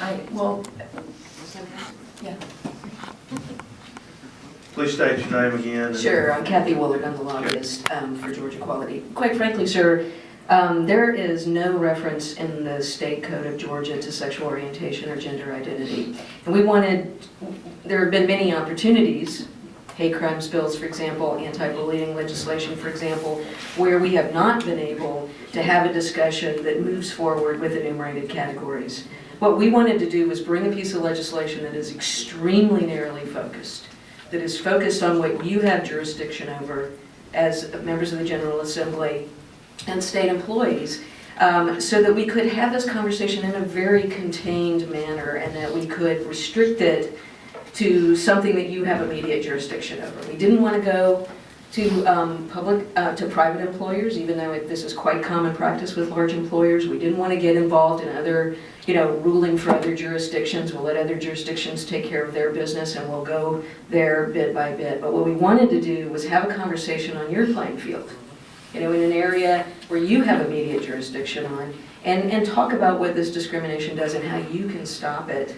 Yeah. Please state your name again. Sure, I'm Kathy Willard, I'm the lobbyist for Georgia Quality. Quite frankly, sir, there is no reference in the state code of Georgia to sexual orientation or gender identity. And there have been many opportunities, hate crimes bills, for example, anti-bullying legislation, for example, where we have not been able to have a discussion that moves forward with enumerated categories. What we wanted to do was bring a piece of legislation that is extremely narrowly focused, that is focused on what you have jurisdiction over as members of the General Assembly and state employees, so that we could have this conversation in a very contained manner and that we could restrict it to something that you have immediate jurisdiction over. We didn't want to go to private employers, even though this is quite common practice with large employers. We didn't want to get involved in other, ruling for other jurisdictions. We'll let other jurisdictions take care of their business and we'll go there bit by bit. But what we wanted to do was have a conversation on your playing field, in an area where you have immediate jurisdiction on, and talk about what this discrimination does and how you can stop it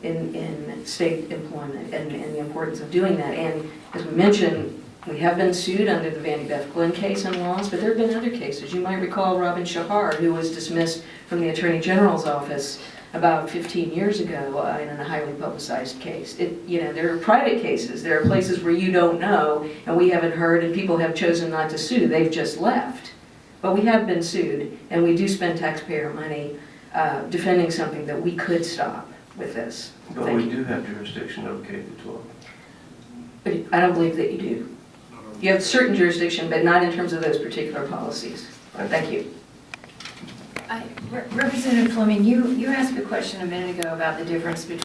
in state employment and the importance of doing that. And as we mentioned, we have been sued under the Vandy Beth Glenn case and lost, but there have been other cases. You might recall Robin Shahar, who was dismissed from the Attorney General's office about 15 years ago in a highly publicized case. There are private cases. There are places where you don't know, and we haven't heard, and people have chosen not to sue. They've just left. But we have been sued, and we do spend taxpayer money defending something that we could stop with this. But we do have jurisdiction over K-12. But I don't believe that you do. You have certain jurisdiction, but not in terms of those particular policies. Thank you. Representative Fleming, you asked a question a minute ago about the difference between